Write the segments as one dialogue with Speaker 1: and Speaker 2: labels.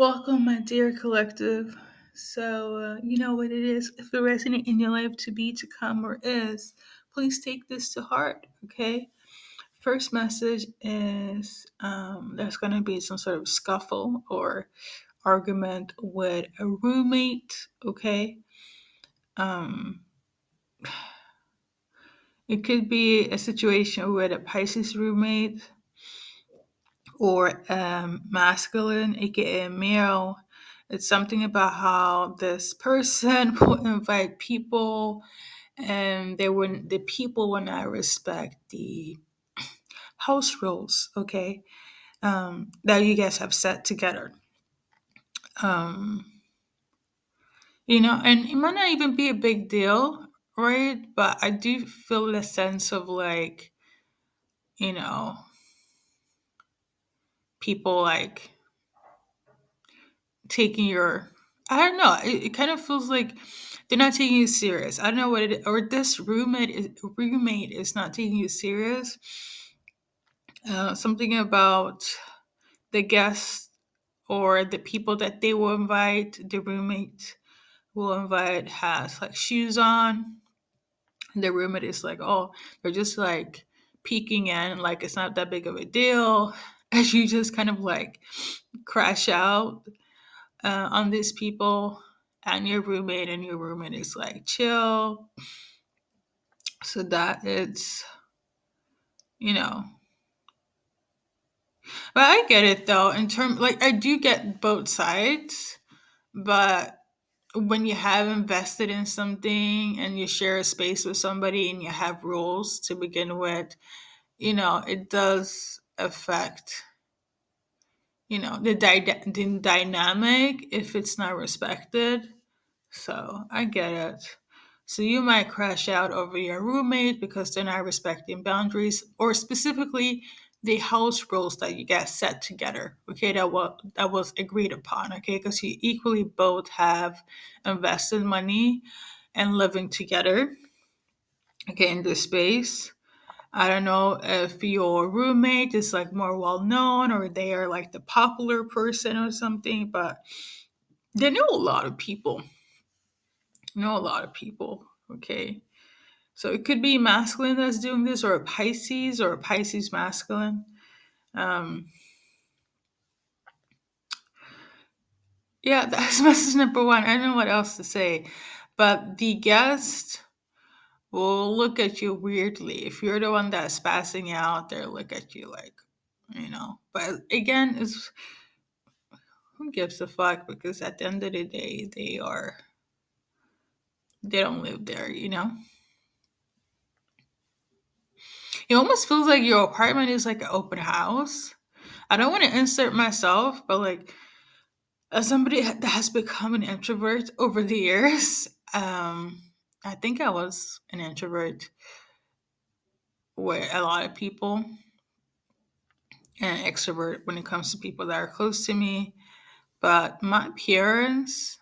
Speaker 1: Welcome, my dear collective. You know what it is. If it resonates in your life to be, to come, or is, please take this to heart, okay? First message is there's going to be some sort of scuffle or argument with a roommate, okay? Um, it could be a situation with a Pisces roommate or masculine, aka male. It's something about how this person will invite people and the people will not respect the house rules, okay, that you guys have set together. Um, and it might not even be a big deal, right? But I do feel a sense of like, you know, people like taking your I don't know. It kind of feels like they're not taking you serious. I don't know what it is, or this roommate is not taking you serious. Something about the guests or the people that they will invite, the roommate will invite has like shoes on. The roommate is like, oh, they're just like peeking in, like it's not that big of a deal. As you just kind of like crash out on these people and your roommate is like chill, so that it's you know but I get it though, in term like I do get both sides, but when you have invested in something and you share a space with somebody and you have rules to begin with, it does affect the dynamic if it's not respected. So I get it. So you might crash out over your roommate because they're not respecting boundaries, or specifically the house rules that you guys set together. Okay, that was agreed upon. Okay, because you equally both have invested money and living together. Okay, in this space. I don't know if your roommate is like more well known or they are like the popular person or something, but they know a lot of people. Know a lot of people. Okay. So it could be masculine that's doing this, or a Pisces masculine. Um, yeah, that's message number one. I don't know what else to say, but the guest will look at you weirdly if you're the one that's passing out. They'll look at you like, But again, it's who gives a fuck? Because at the end of the day, they don't live there. It almost feels like your apartment is like an open house. I don't want to insert myself, but like as somebody that has become an introvert over the years, I think I was an introvert with a lot of people and an extrovert when it comes to people that are close to me. But my parents,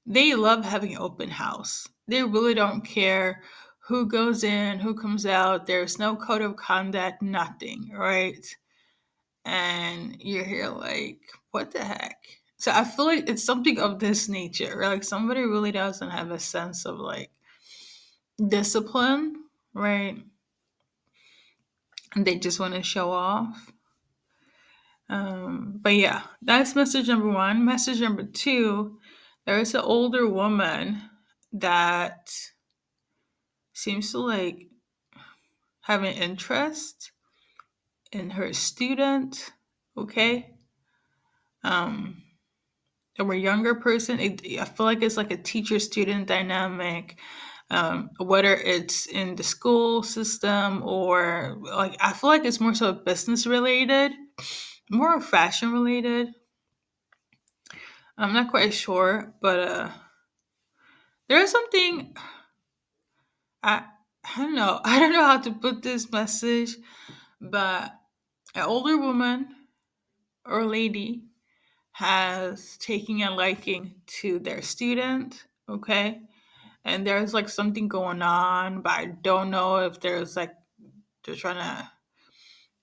Speaker 1: they love having an open house. They really don't care who goes in, who comes out. There's no code of conduct, nothing, right? And you're here like, what the heck? So I feel like it's something of this nature, right? Like somebody really doesn't have a sense of like discipline, right? And they just want to show off. But yeah, that's message number one. Message number two, there is an older woman that seems to like have an interest in her student, okay? Um, or a younger person. I feel like it's like a teacher student dynamic, whether it's in the school system or like I feel like it's more so business related, more fashion related. I'm not quite sure, but there is something I I don't know. I don't know how to put this message, but an older woman or lady has taken a liking to their student, okay? And there's like something going on, but I don't know if there's like they're trying to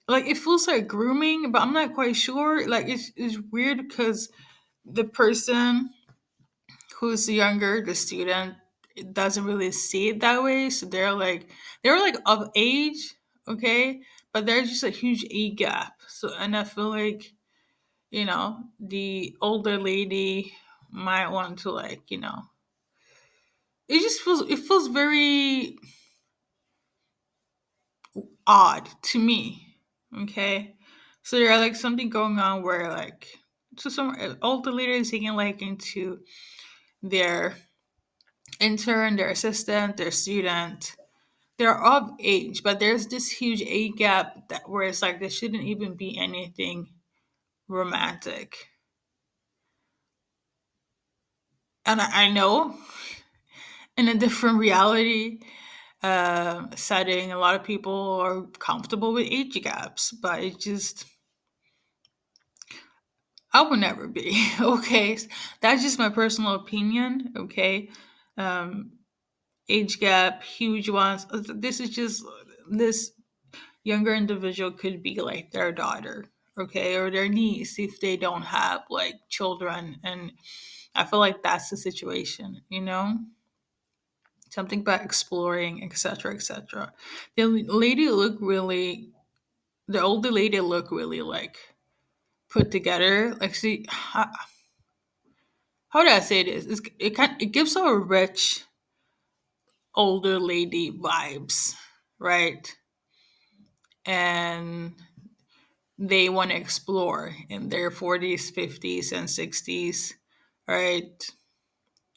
Speaker 1: like it feels like grooming, but I'm not quite sure. Like it's weird because the person who's younger, the student, it doesn't really see it that way. So they're like of age, okay, but there's just a huge age gap. So and I feel like the older lady might want to like it feels very odd to me. Okay, so there's like something going on where like so some older lady is taking like into their intern, their assistant, their student. They're of age, but there's this huge age gap that where it's like there shouldn't even be anything romantic. And I know in a different reality setting, a lot of people are comfortable with age gaps, but it just I would never be. Okay, that's just my personal opinion. Okay, um, age gap, huge ones. This is just this younger individual could be like their daughter, okay, or their niece if they don't have like children, and I feel like that's the situation. Something about exploring, etc., etc. The lady looked really, the older lady looked really like put together. Like, see, how do I say this? It gives her a rich older lady vibes, right? And they want to explore in their 40s, 50s, and 60s, right?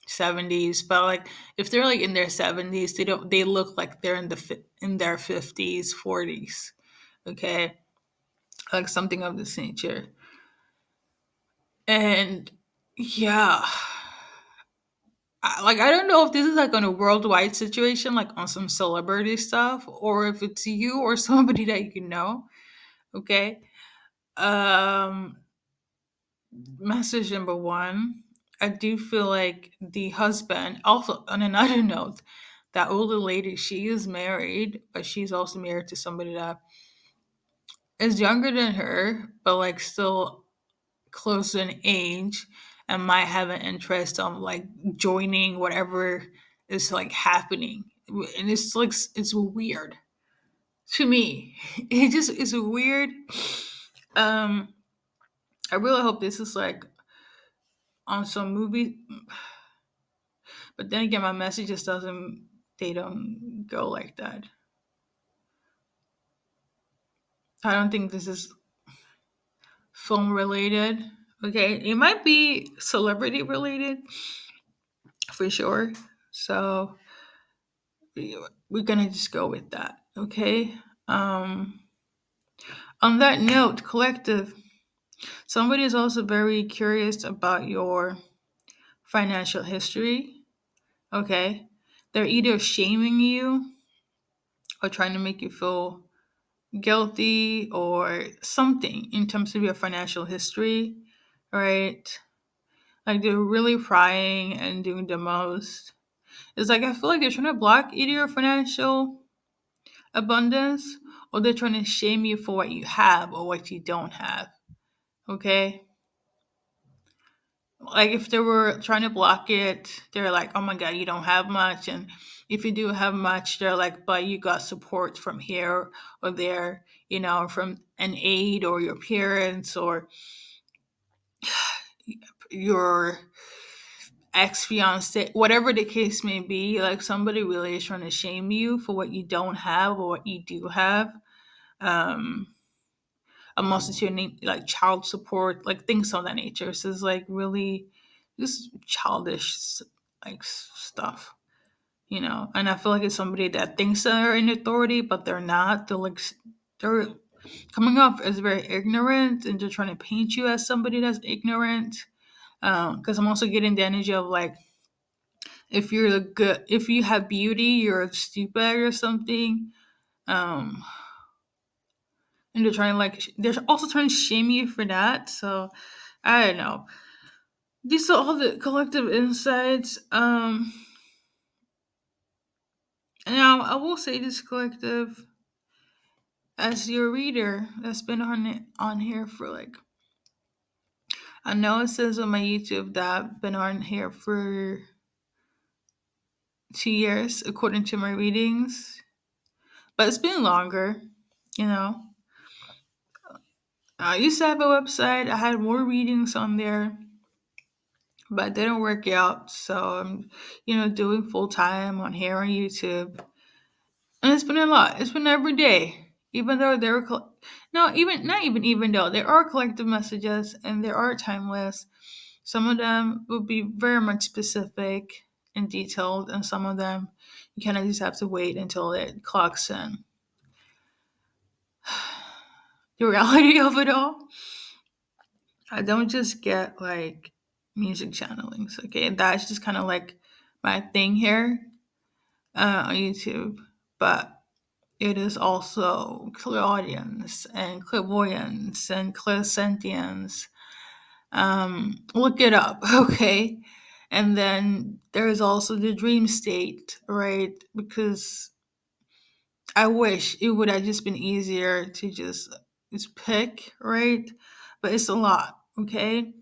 Speaker 1: 70s, but like if they're like in their 70s, they look like they're in their 50s, 40s, okay? Like something of this nature. And yeah, like I don't know if this is like on a worldwide situation, like on some celebrity stuff, or if it's you or somebody that you know, okay? Um Message number one, I do feel like the husband, also on another note, that older lady, she is married, but she's also married to somebody that is younger than her, but like still close in age and might have an interest on like joining whatever is like happening. And it's like, it's weird to me. It just is weird. Um, I really hope this is like on some movie. But then again, my messages doesn't they don't go like that. I don't think this is film related. Okay, it might be celebrity related for sure. So we're gonna just go with that. Okay. Um, on that note, collective. Somebody is also very curious about your financial history. Okay, they're either shaming you or trying to make you feel guilty or something in terms of your financial history, right? Like they're really prying and doing the most. It's like I feel like they're trying to block either your financial abundance or they're trying to shame you for what you have or what you don't have. Okay? Like if they were trying to block it, they're like, oh my God, you don't have much. And if you do have much, they're like, but you got support from here or there, from an aide or your parents or your ex fiance, whatever the case may be. Like somebody really is trying to shame you for what you don't have or what you do have. Um, a multitude of like child support, like things of that nature. So it's like really just childish like stuff, And I feel like it's somebody that thinks they're in authority, but they're not. They're coming off as very ignorant, and they're trying to paint you as somebody that's ignorant. Because I'm also getting the energy of like if you have beauty, you're stupid or something. Um, and they're also trying to shame you for that. So I don't know. These are all the collective insights. Now I will say this collective. as your reader that's been on here for like, I know it says on my YouTube that I've been on here for 2 years according to my readings, but it's been longer. You know, I used to have a website. I had more readings on there, but it didn't work out. So I'm, doing full time on here on YouTube, and it's been a lot. It's been every day, even though there were no, even not even though there are collective messages and there are timeless. Some of them will be very much specific and detailed, and some of them you kind of just have to wait until it clocks in. The reality of it all, I don't just get like music channelings, okay? That's just kind of like my thing here on YouTube. But it is also clairaudience and clairvoyance and clairsentience. Look it up, okay? And then there's also the dream state, right? Because I wish it would have just been easier to just pick, right? But it's a lot, okay?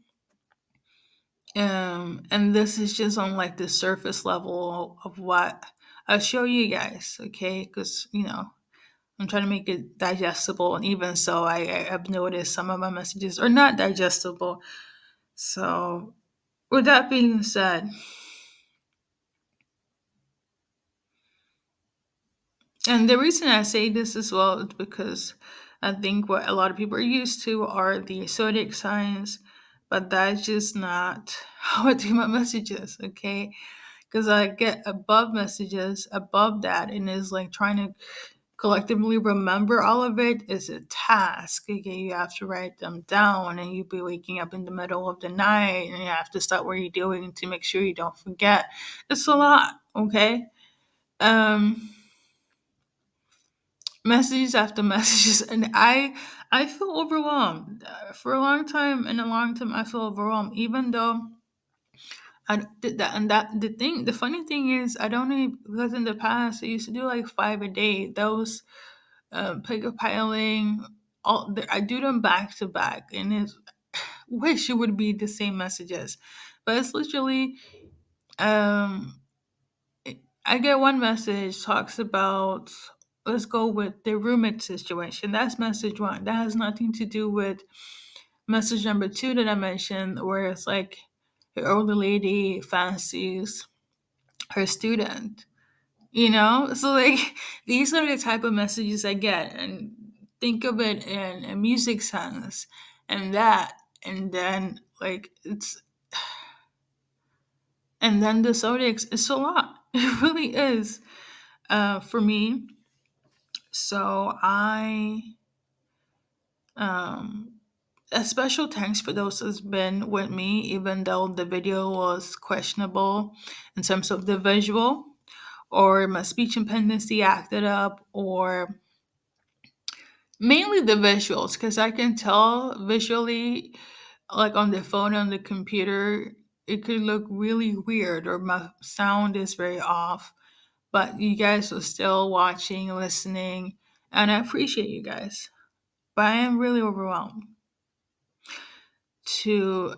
Speaker 1: And this is just on like the surface level of what I'll show you guys, okay? Because I'm trying to make it digestible, and even so, I have noticed some of my messages are not digestible. So, with that being said, and the reason I say this as well is because I think what a lot of people are used to are the zodiac signs, but that's just not how I do my messages, okay? Because I get above messages above that, and it's like trying to collectively remember all of it is a task. Okay, you have to write them down, and you'll be waking up in the middle of the night, and you have to stop what you're doing to make sure you don't forget. It's a lot, okay? Um, Messages after messages, and I feel overwhelmed. For a long time, and a long time, I feel overwhelmed, even though I did that. And the funny thing is, I don't even, because in the past I used to do like 5 a day. Those pick piling, I do them back to back, and it's wish it would be the same messages, but it's literally um I get one message talks about, let's go with the roommate situation. That's message one. That has nothing to do with message number two that I mentioned, where it's like the older lady fancies her student. So like these are the type of messages I get, and think of it in a music sense, and that, and then like and then the zodiacs, it's a lot. It really is, for me. So um a special thanks for those who's been with me, even though the video was questionable in terms of the visual, or my speech impedancy acted up, or mainly the visuals, because I can tell visually, like on the phone, on the computer, it could look really weird, or my sound is very off. But you guys are still watching, listening, and I appreciate you guys. But I am really overwhelmed. To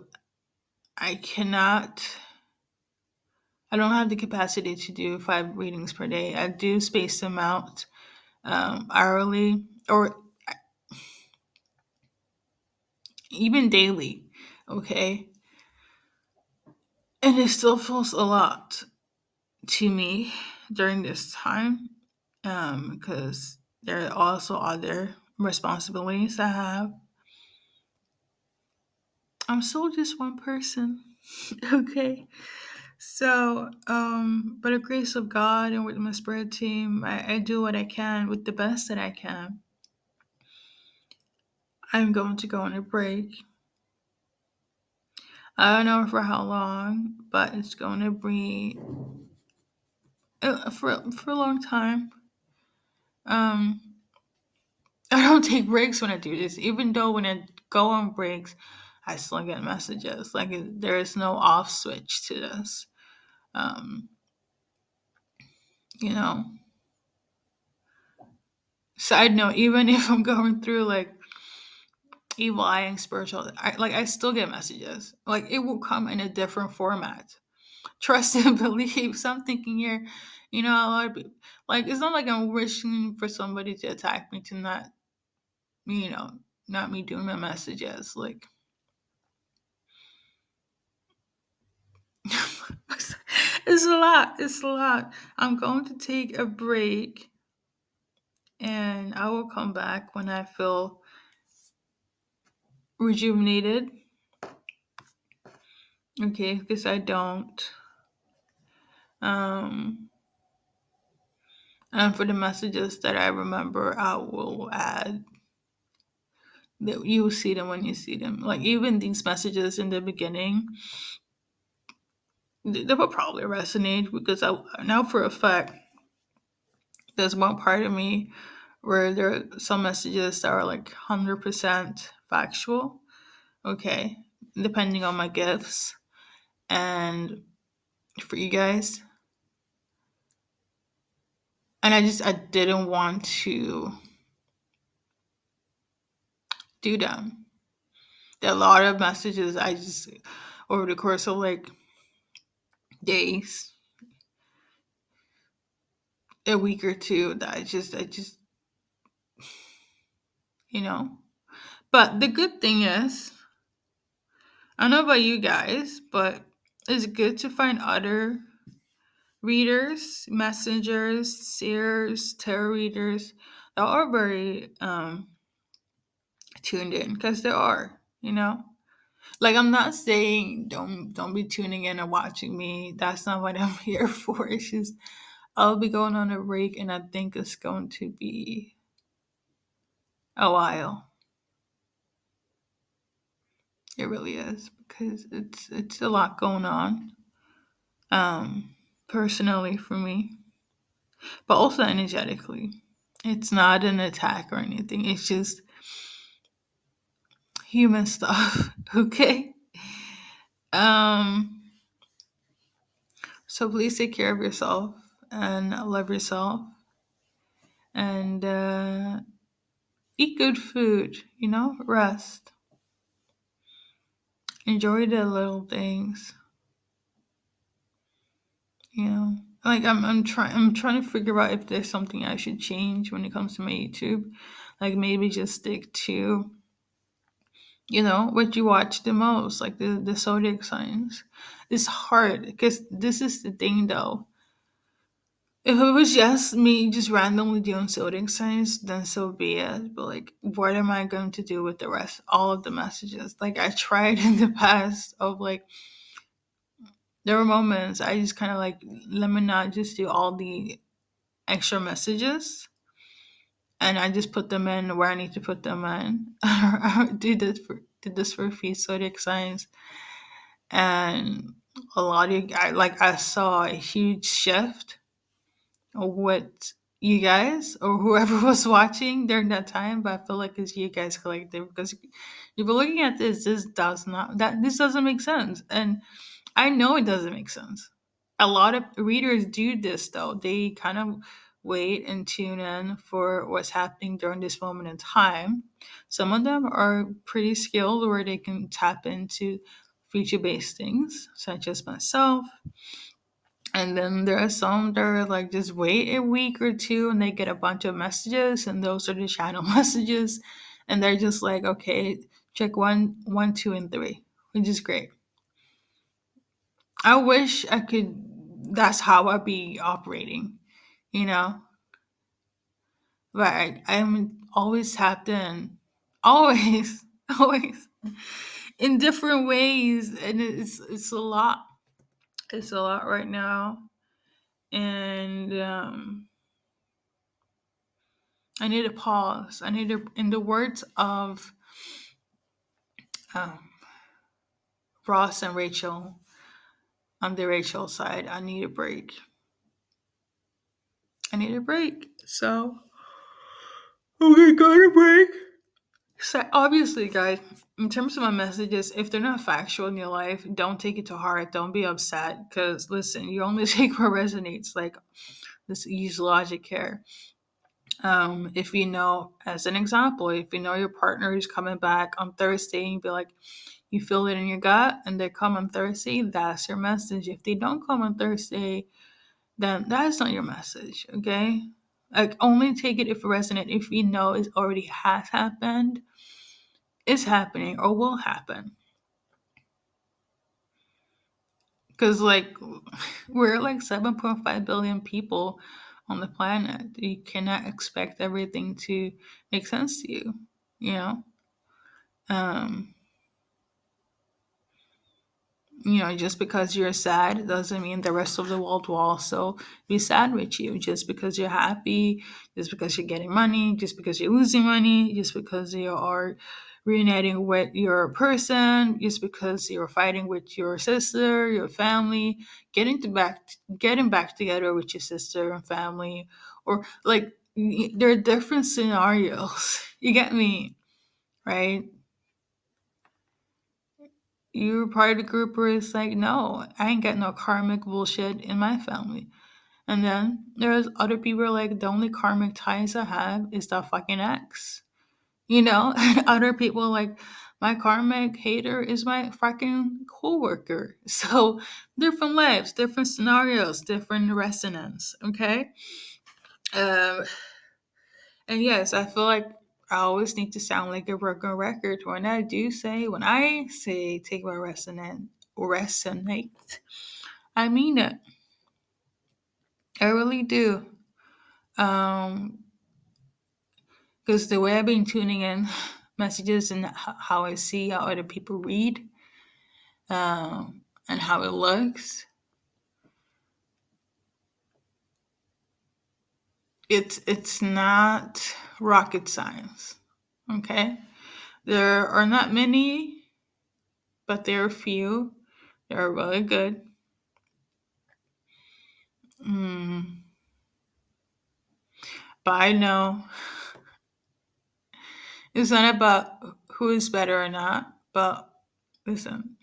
Speaker 1: I cannot. I don't have the capacity to do 5 readings per day. I do space them out hourly, or even daily. Okay, and it still feels a lot to me during this time, because there are also other responsibilities I have. I'm still just one person. Okay. So, by the grace of God and with my spirit team, I do what I can with the best that I can. I'm going to go on a break. I don't know for how long, but it's going to be for a long time. Um, I don't take breaks when I do this, even though when I go on breaks, I still get messages. Like there is no off switch to this. Um, you know. Side note, even if I'm going through like evil eye and spiritual, I still get messages. Like it will come in a different format. Trust and believe. So I'm thinking here, a lot of people, like it's not like I'm wishing for somebody to attack me to not, you know, not me doing my messages. Like it's a lot. It's a lot. I'm going to take a break and I will come back when I feel rejuvenated. Okay, because I don't. Um, and for the messages that I remember, I will add that you will see them when you see them. Like even these messages in the beginning, they will probably resonate because I now for a fact there's one part of me where there are some messages that are like 100% factual. Okay, depending on my gifts and for you guys, and I didn't want to do them. There are a lot of messages I just over the course of like days, a week or two that I just you know. But the good thing is, I don't know about you guys, but it's good to find other readers, messengers, seers, tarot readers that are very tuned in because there are, Like I'm not saying don't be tuning in and watching me. That's not what I'm here for. It's just I'll be going on a break and I think it's going to be a while. It really is because it's a lot going on. Personally for me, but also energetically. It's not an attack or anything. It's just human stuff. Okay. Um. So please take care of yourself and love yourself and eat good food. Rest. Enjoy the little things. You know. Like I'm trying to figure out if there's something I should change when it comes to my YouTube. Like maybe just stick to what you watch the most, like the zodiac signs. It's hard because this is the thing though. If it was just me just randomly doing zodiac signs, then so be it. But like, what am I going to do with the rest, all of the messages? Like, I tried in the past of like, there were moments I just kind of like, let me not just do all the extra messages, and I just put them in where I need to put them in. I did this for a few zodiac signs, and a lot of I saw a huge shift what you guys or whoever was watching during that time, but I feel like it's you guys collective because you've been looking at this doesn't make sense. And I know it doesn't make sense. A lot of readers do this though. They kind of wait and tune in for what's happening during this moment in time. Some of them are pretty skilled where they can tap into future based things, such as myself, and then there are some that are like just wait a week or two and they get a bunch of messages and those are the channel messages and they're just like, okay, check one, two, and three, which is great. I wish I could that's how I'd be operating, you know? But I'm always tapped in. Always. Always. In different ways. And it's a lot. It's a lot right now. And I need to pause. I need to, in the words of um, Ross and Rachel, on the Rachel side, I need a break. I need a break. So, okay, got a break. So, obviously, guys, in terms of my messages, if they're not factual in your life, don't take it to heart. Don't be upset. Because, listen, you only take what resonates. Like, let's use logic here. If you know, as an example, if you know your partner is coming back on Thursday, and you be like, you feel it in your gut, and they come on Thursday, that's your message. If they don't come on Thursday, then that's not your message, okay? Like, only take it if it resonates. If you know it already has happened, is happening, or will happen. Because, like, we're like 7.5 billion people on the planet. You cannot expect everything to make sense to you, you know? Um, just because you're sad doesn't mean the rest of the world will also be sad with you. Just because you're happy, just because you're getting money, just because you're losing money, just because you are reuniting with your person, just because you're fighting with your sister, your family, getting back together with your sister and family, or like there are different scenarios. You get me, right? You're part of the group where it's like, no, I ain't got no karmic bullshit in my family. And then there's other people who are like, the only karmic ties I have is that fucking ex. And other people are like, my karmic hater is my fucking coworker. So different lives, different scenarios, different resonance. Okay. Um, and yes, I feel like I always need to sound like a broken record when I say take my resonate, I mean it. I really do. Um, because the way I've been tuning in messages and how I see how other people read, and how it looks, it's not rocket science. Okay, there are not many, but there are few. They're really good. Mm, but I know it's not about who is better or not. But listen,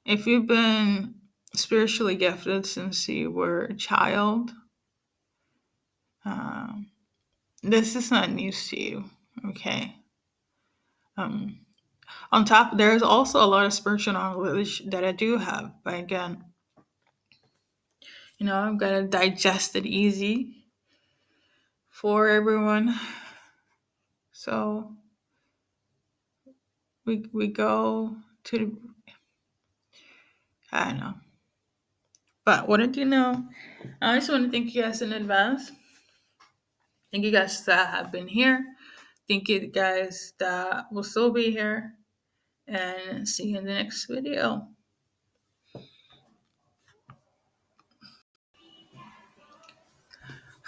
Speaker 1: if you've been spiritually gifted since you were a child, um, this is not news to you. Okay. Um, on top, there's also a lot of spiritual knowledge that I do have. But again, I'm gonna digest it easy for everyone. So we go to I don't know. But what did you know? I just want to thank you guys in advance. Thank you guys that have been here. Thank you guys that will still be here. And see you in the next video.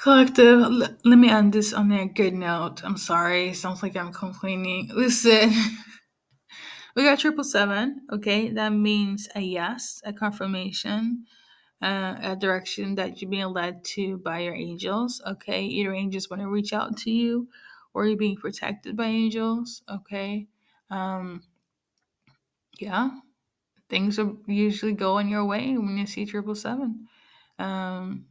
Speaker 1: Collective, let me end this on a good note. I'm sorry. Sounds like I'm complaining. Listen, we got 777. Okay. That means a yes, a confirmation, a direction that you're being led to by your angels. Okay. Either angels want to reach out to you or you're being protected by angels. Okay. Um, yeah. Things are usually going your way when you see 777. Um,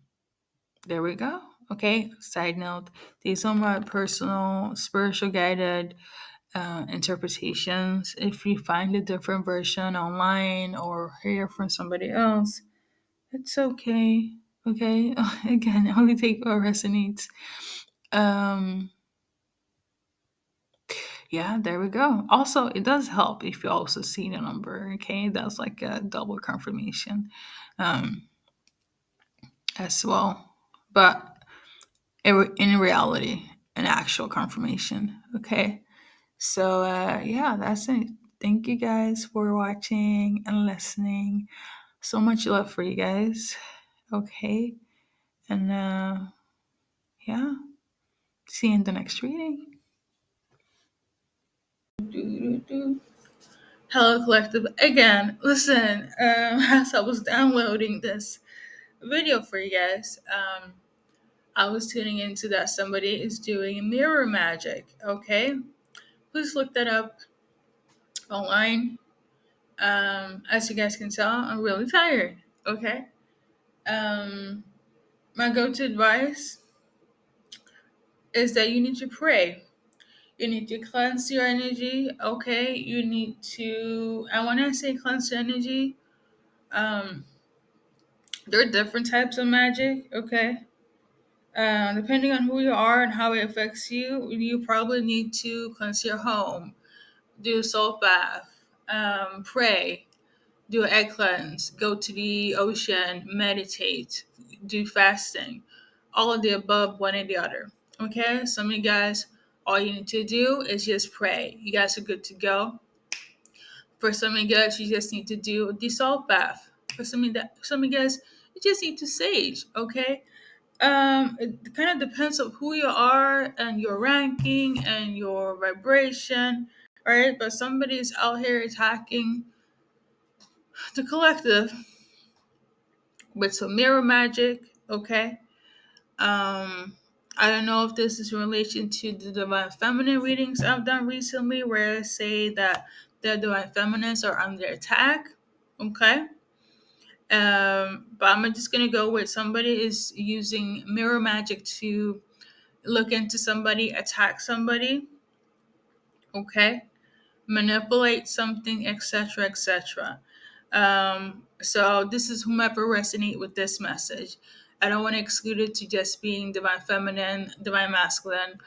Speaker 1: there we go. Okay. Side note: these are my personal spiritual guided interpretations. If you find a different version online or hear from somebody else, it's okay. Okay. Again, only take what resonates. Um, yeah, there we go. Also, it does help if you also see the number. Okay. That's like a double confirmation, um, as well. But in reality, an actual confirmation. Okay. So, yeah, that's it. Thank you guys for watching and listening. So much love for you guys. Okay. And, yeah, see you in the next reading. Hello, Collective. Again, listen, as I was downloading this video for you guys, I was tuning into that somebody is doing mirror magic. Okay. Please look that up online. As you guys can tell, I'm really tired. Okay. My go-to advice: is that you need to pray. You need to cleanse your energy. Okay. You need to, and when I say cleanse your energy, um, there are different types of magic. Okay. Depending on who you are and how it affects you, you probably need to cleanse your home, do a salt bath, pray, do an egg cleanse, go to the ocean, meditate, do fasting, all of the above, one or the other. Okay, some of you guys, all you need to do is just pray. You guys are good to go. For some of you guys, you just need to do the salt bath. For some of you guys, you just need to sage. Okay, it kind of depends on who you are and your ranking and your vibration, right? But somebody's out here attacking the collective with some mirror magic, okay? Um, I don't know if this is in relation to the divine feminine readings I've done recently, where I say that the divine feminines are under attack, okay? But I'm just gonna go with somebody is using mirror magic to look into somebody, attack somebody, okay? Manipulate something, etc., etc. So this is whomever resonate with this message. I don't want to exclude it to just being divine feminine, divine masculine,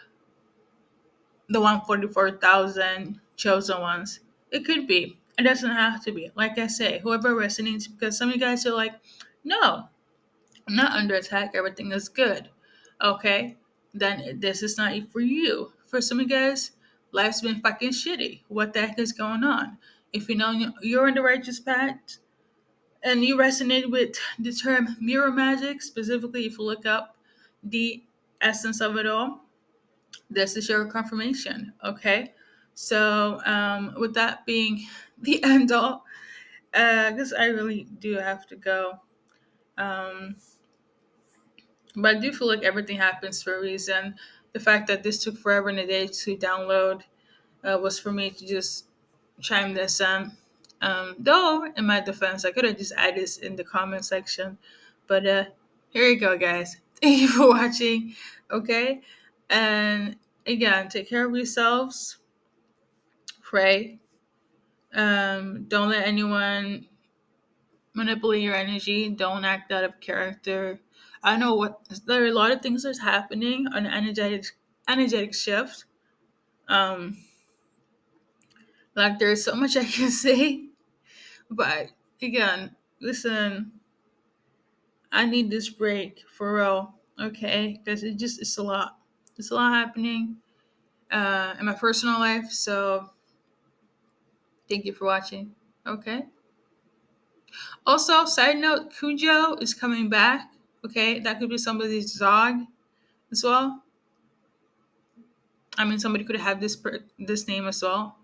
Speaker 1: the 144,000 chosen ones. It could be. It doesn't have to be. Like I say, whoever resonates, because some of you guys are like, no, I'm not under attack. Everything is good. Okay, then this is not for you. For some of you guys, life's been fucking shitty. What the heck is going on? If you know you're in the righteous path and you resonate with the term mirror magic, specifically if you look up the essence of it all, this is your confirmation. Okay, so with that being the end all, because I really do have to go. Um, But I do feel like everything happens for a reason. The fact that this took forever and a day to download was for me to just chime this in. Though, in my defense, I could have just added this in the comment section. But here you go, guys. Thank you for watching. Okay? And again, take care of yourselves. Pray. Don't let anyone manipulate your energy. Don't act out of character. I know what there are a lot of things that's happening on an energetic shift. Um, like there's so much I can say, but again, listen, I need this break for real, okay? Because it's a lot. It's a lot happening in my personal life. So thank you for watching. Okay. Also, side note, Cujo is coming back. Okay, that could be somebody's dog as well. I mean, somebody could have this name as well,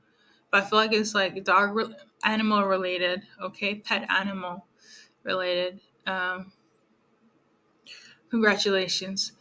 Speaker 1: but I feel like it's like animal related. Okay, pet animal related. Congratulations.